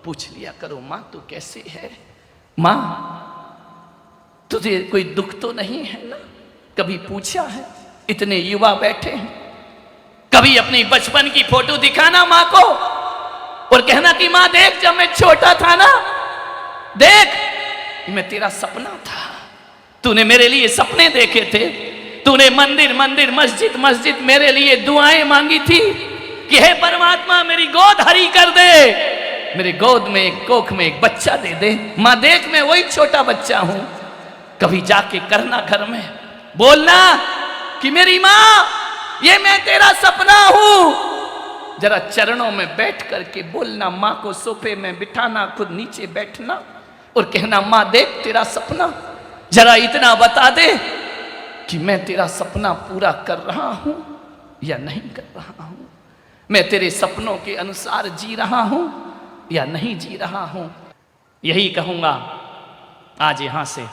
पूछ लिया करो, माँ तू कैसे है, माँ तुझे कोई दुख तो नहीं है ना? कभी पूछा है? इतने युवा बैठे हैं, कभी अपनी बचपन की फोटो दिखाना माँ को और कहना कि माँ देख जब मैं छोटा था ना, देख मैं तेरा सपना था, तूने मेरे लिए सपने देखे थे, तूने मंदिर मंदिर मस्जिद मस्जिद मेरे लिए दुआएं मांगी थी कि हे परमात्मा मेरी गोद हरी कर दे, मेरे गोद में एक कोख में एक बच्चा दे दे। माँ देख मैं वही छोटा बच्चा हूं। कभी जाके करना घर में, बोलना कि मेरी माँ ये मैं तेरा सपना हूं। जरा चरणों में बैठ करके बोलना, माँ को सोफे में बिठाना, खुद नीचे बैठना और कहना माँ देख तेरा सपना, जरा इतना बता दे कि मैं तेरा सपना पूरा कर रहा हूं या नहीं कर रहा हूं, मैं तेरे सपनों के अनुसार जी रहा हूं या नहीं जी रहा हूं। यही कहूंगा आज यहां से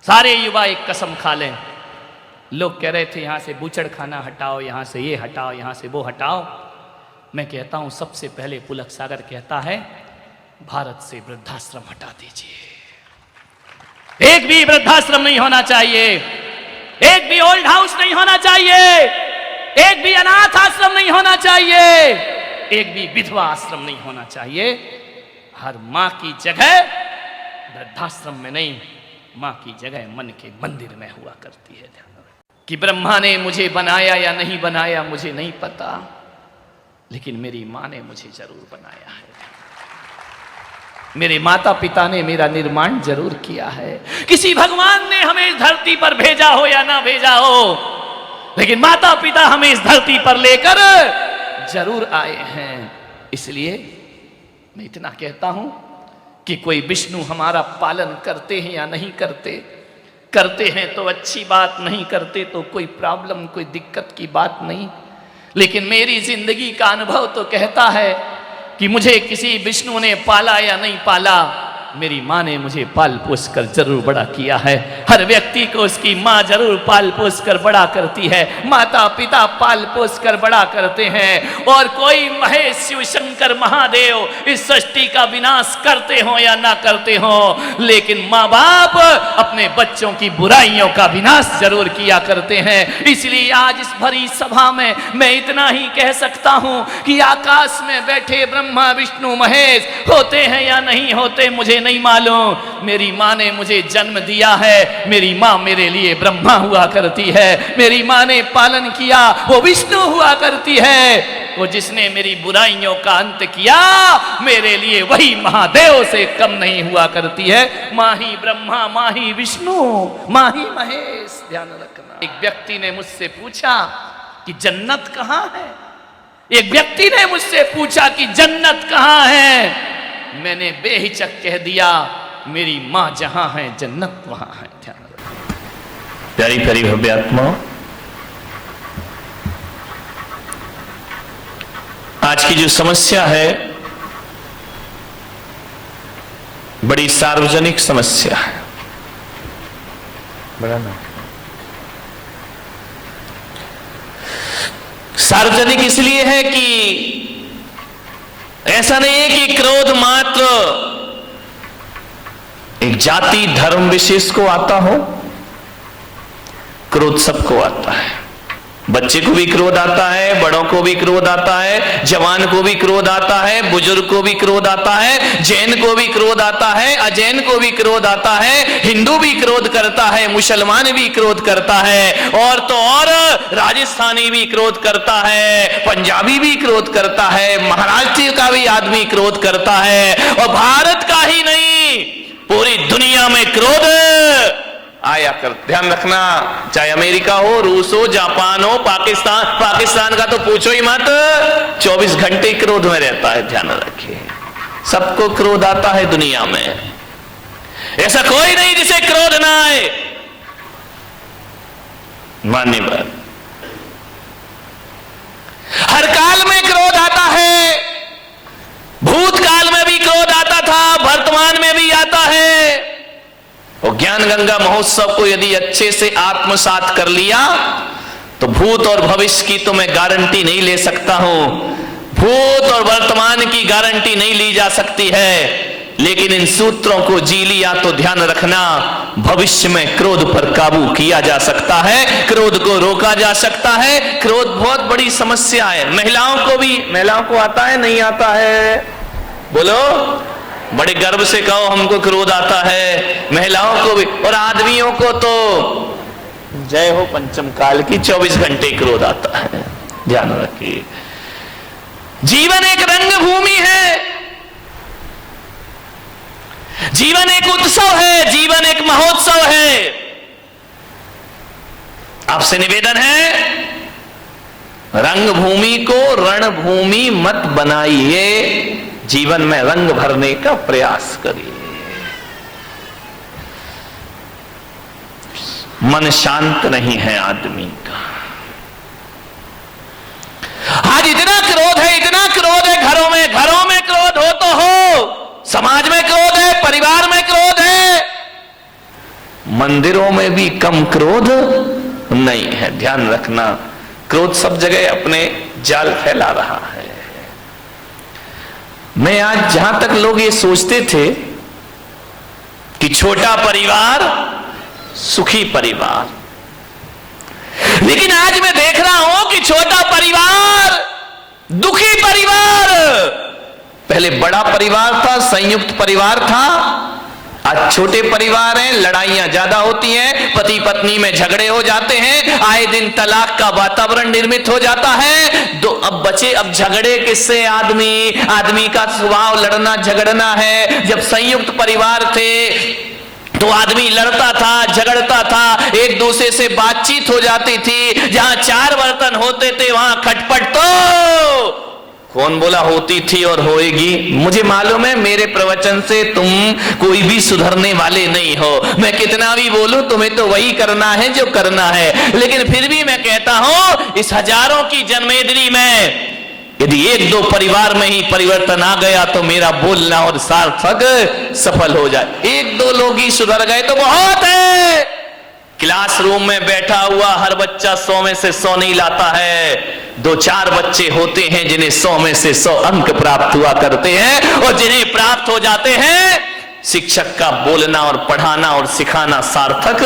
सारे युवा एक कसम खा लें। लोग कह रहे थे यहां से बूचड़ खाना हटाओ, यहां से ये हटाओ, यहां से वो हटाओ। मैं कहता हूं सबसे पहले पुलक सागर कहता है भारत से वृद्धाश्रम हटा दीजिए। एक भी वृद्धाश्रम नहीं होना चाहिए, एक भी ओल्ड हाउस नहीं होना चाहिए, एक भी अनाथ आश्रम नहीं होना चाहिए, एक भी विधवा आश्रम नहीं होना चाहिए। हर मां की जगह वृद्धाश्रम में नहीं, मां की जगह मन के मंदिर में हुआ करती है। कि ब्रह्मा ने मुझे बनाया या नहीं बनाया मुझे नहीं पता, लेकिन मेरी मां ने मुझे जरूर बनाया है। मेरे माता पिता ने मेरा निर्माण जरूर किया है। किसी भगवान ने हमें इस धरती पर भेजा हो या ना भेजा हो, लेकिन माता पिता हमें इस धरती पर लेकर जरूर आए हैं। इसलिए मैं इतना कहता हूं कि कोई विष्णु हमारा पालन करते हैं या नहीं करते, करते हैं तो अच्छी बात, नहीं करते तो कोई प्रॉब्लम, कोई दिक्कत की बात नहीं। लेकिन मेरी जिंदगी का अनुभव तो कहता है कि मुझे किसी विष्णु ने पाला या नहीं पाला, मेरी माँ ने मुझे पाल पोस कर जरूर बड़ा किया है। हर व्यक्ति को उसकी माँ जरूर पाल पोस कर बड़ा करती है, माता पिता पाल पोस कर बड़ा करते हैं। और कोई महेश शिव शंकर महादेव इस सृष्टि का विनाश करते हो या ना करते हो, लेकिन माँ बाप अपने बच्चों की बुराइयों का विनाश जरूर किया करते हैं। इसलिए आज इस भरी सभा में मैं इतना ही कह सकता हूँ कि आकाश में बैठे ब्रह्मा विष्णु महेश होते हैं या नहीं होते मुझे नहीं मालूम, मेरी माँ ने मुझे जन्म दिया है, मेरी माँ मेरे लिए ब्रह्मा हुआ करती है, मेरी माँ ने पालन किया वो विष्णु हुआ करती है, वो जिसने मेरी बुराइयों का अंत किया मेरे लिए वही महादेव से कम नहीं हुआ करती है। माँ ही ब्रह्मा, माँ ही विष्णु, माँ ही महेश, ध्यान रखना। एक व्यक्ति ने मुझसे पूछा कि जन्नत कहाँ है, एक व्यक्ति ने मुझसे पूछा कि जन्नत कहाँ है, मैंने बेहिचक कह दिया मेरी मां जहां है जन्नत वहां है। ध्यान रखो प्यारी प्यारी भव्य आत्मा, आज की जो समस्या है बड़ी सार्वजनिक समस्या है। बड़ा ना सार्वजनिक इसलिए है कि ऐसा नहीं है कि क्रोध मात्र एक जाति धर्म विशेष को आता हो, क्रोध सबको आता है। बच्चे को भी क्रोध आता है, बड़ों को भी क्रोध आता है, जवान को भी क्रोध आता है, बुजुर्ग को भी क्रोध आता है, जैन को भी क्रोध आता है, अजैन को भी क्रोध आता है, हिंदू भी क्रोध करता है, मुसलमान भी क्रोध करता है, और तो और राजस्थानी भी क्रोध करता है, पंजाबी भी क्रोध करता है, महाराष्ट्र का भी आदमी क्रोध करता है, और भारत का ही नहीं पूरी दुनिया में क्रोध आया कर। ध्यान रखना, चाहे अमेरिका हो, रूस हो, जापान हो, पाकिस्तान का तो पूछो ही मत, 24 घंटे क्रोध में रहता है। ध्यान रखिए, सबको क्रोध आता है दुनिया में, ऐसा कोई नहीं जिसे क्रोध ना आए। माननीय बात, हर काल में क्रोध आता है, भूतकाल में भी क्रोध आता था, वर्तमान में भी आता है। और ज्ञान गंगा महोत्सव को यदि अच्छे से आत्मसात कर लिया तो भूत और भविष्य की तो मैं गारंटी नहीं ले सकता हूं, भूत और वर्तमान की गारंटी नहीं ली जा सकती है, लेकिन इन सूत्रों को जी लिया तो ध्यान रखना, भविष्य में क्रोध पर काबू किया जा सकता है, क्रोध को रोका जा सकता है। क्रोध बहुत बड़ी समस्या है। महिलाओं को आता है, नहीं आता है? बोलो, बड़े गर्व से कहो हमको क्रोध आता है। महिलाओं को भी और आदमियों को तो जय हो पंचम काल की, 24 घंटे क्रोध आता है। ध्यान रखिए, जीवन एक रंग भूमि है, जीवन एक उत्सव है, जीवन एक महोत्सव है। आपसे निवेदन है, रंगभूमि को रणभूमि मत बनाइए, जीवन में रंग भरने का प्रयास करिए। मन शांत नहीं है आदमी का। आज इतना क्रोध है, इतना क्रोध है, घरों में क्रोध हो तो हो, समाज में क्रोध है, परिवार में क्रोध है, मंदिरों में भी कम क्रोध नहीं है। ध्यान रखना, क्रोध सब जगह अपने जाल फैला रहा है। मैं आज जहां तक लोग ये सोचते थे कि छोटा परिवार सुखी परिवार, लेकिन आज मैं देख रहा हूं कि छोटा परिवार दुखी परिवार। पहले बड़ा परिवार था, संयुक्त परिवार था, आज छोटे परिवार हैं, लड़ाइयां ज्यादा होती हैं, पति पत्नी में झगड़े हो जाते हैं, आए दिन तलाक का वातावरण निर्मित हो जाता है। अब झगड़े किससे? आदमी का स्वभाव लड़ना झगड़ना है। जब संयुक्त परिवार थे तो आदमी लड़ता था, झगड़ता था, एक दूसरे से बातचीत हो जाती थी। जहां 4 बर्तन होते थे वहां खटपट तो कौन बोला होती थी और होएगी। मुझे मालूम है मेरे प्रवचन से तुम कोई भी सुधरने वाले नहीं हो। मैं कितना भी बोलूं तुम्हें तो वही करना है जो करना है, लेकिन फिर भी मैं कहता हूं इस हजारों की जन्मेदिनी में यदि 1-2 परिवार में ही परिवर्तन आ गया तो मेरा बोलना और सार्थक सफल हो जाए। 1-2 लोग ही सुधर गए तो बहुत है। क्लासरूम में बैठा हुआ हर बच्चा 100 में से 100 नहीं लाता है। 2-4 बच्चे होते हैं जिन्हें 100 में से 100 अंक प्राप्त हुआ करते हैं, और जिन्हें प्राप्त हो जाते हैं शिक्षक का बोलना और पढ़ाना और सिखाना सार्थक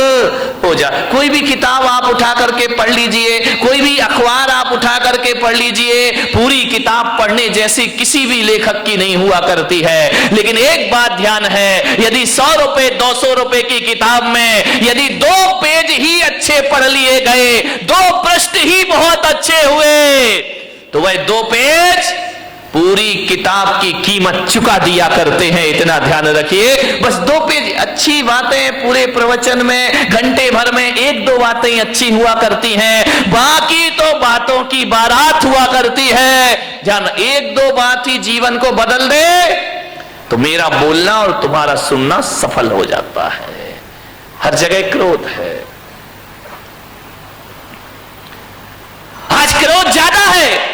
हो जाए। कोई भी किताब आप उठा करके पढ़ लीजिए, कोई भी अखबार आप उठा करके पढ़ लीजिए, पूरी किताब पढ़ने जैसी किसी भी लेखक की नहीं हुआ करती है। लेकिन एक बात ध्यान है, यदि 100 रुपए 200 रुपए की किताब में यदि 2 पेज ही अच्छे पढ़ लिए गए, 2 पृष्ठ ही बहुत अच्छे हुए, तो वह 2 पेज पूरी किताब की कीमत चुका दिया करते हैं। इतना ध्यान रखिए। बस 2 पेज अच्छी बातें पूरे प्रवचन में घंटे भर में 1-2 बातें अच्छी हुआ करती हैं, बाकी तो बातों की बारात हुआ करती है। जान 1-2 बात ही जीवन को बदल दे तो मेरा बोलना और तुम्हारा सुनना सफल हो जाता है। हर जगह क्रोध है, आज क्रोध ज्यादा है।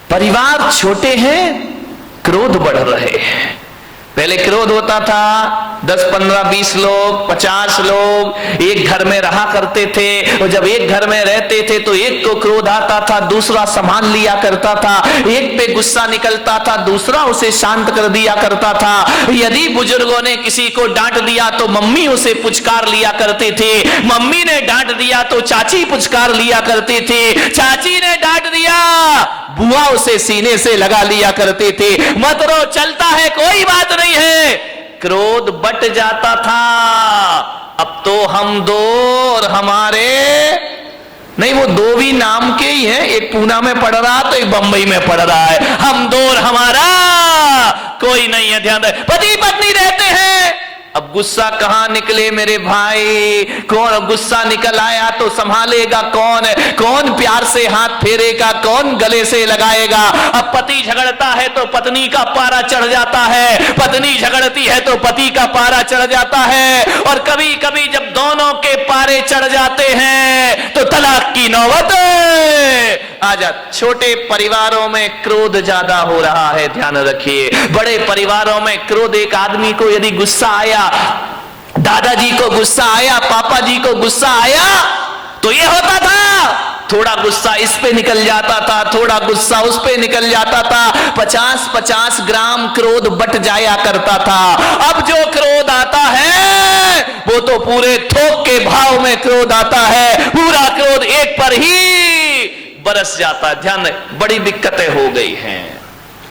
परिवार छोटे हैं, क्रोध बढ़ रहे हैं। पहले क्रोध होता था 10, 15, 20 लोग, 50 लोग एक घर में रहा करते थे, और जब एक घर में रहते थे तो एक को क्रोध आता था, दूसरा संभाल लिया करता था, एक पे गुस्सा निकलता था, दूसरा उसे शांत कर दिया करता था। यदि बुजुर्गों ने किसी को डांट दिया तो मम्मी उसे पुचकार लिया करती थी, मम्मी ने डांट दिया तो चाची पुचकार लिया करती थी, चाची ने डांट दिया बुआ उसे सीने से लगा लिया करती थी। मत रो, चलता है, कोई बात नहीं है। क्रोध बट जाता था। अब तो हम 2 और हमारे नहीं, वो 2 भी नाम के ही हैं, एक पूना में पढ़ रहा तो एक बंबई में पढ़ रहा है। हम 2 और हमारा कोई नहीं है। ध्यान रहे, पति पत्नी रहते हैं। अब गुस्सा कहां निकले मेरे भाई? कौन गुस्सा निकल आया तो संभालेगा कौन? कौन प्यार से हाथ फेरेगा? कौन गले से लगाएगा? अब पति झगड़ता है तो पत्नी का पारा चढ़ जाता है, पत्नी झगड़ती है तो पति का पारा चढ़ जाता है, और कभी कभी जब दोनों के पारे चढ़ जाते हैं तो तलाक की नौबत आ जाती। छोटे परिवारों में क्रोध ज्यादा हो रहा है, ध्यान रखिए। बड़े परिवारों में क्रोध, एक आदमी को यदि गुस्सा आया, दादाजी को गुस्सा आया, पापा जी को गुस्सा आया, तो ये होता था थोड़ा गुस्सा इस पे निकल जाता था, थोड़ा गुस्सा उस पे निकल जाता था, 50-50 ग्राम क्रोध बट जाया करता था। अब जो क्रोध आता है वो तो पूरे थोक के भाव में क्रोध आता है, पूरा क्रोध एक पर ही बरस जाता है। ध्यान रहे, बड़ी दिक्कतें हो गई हैं।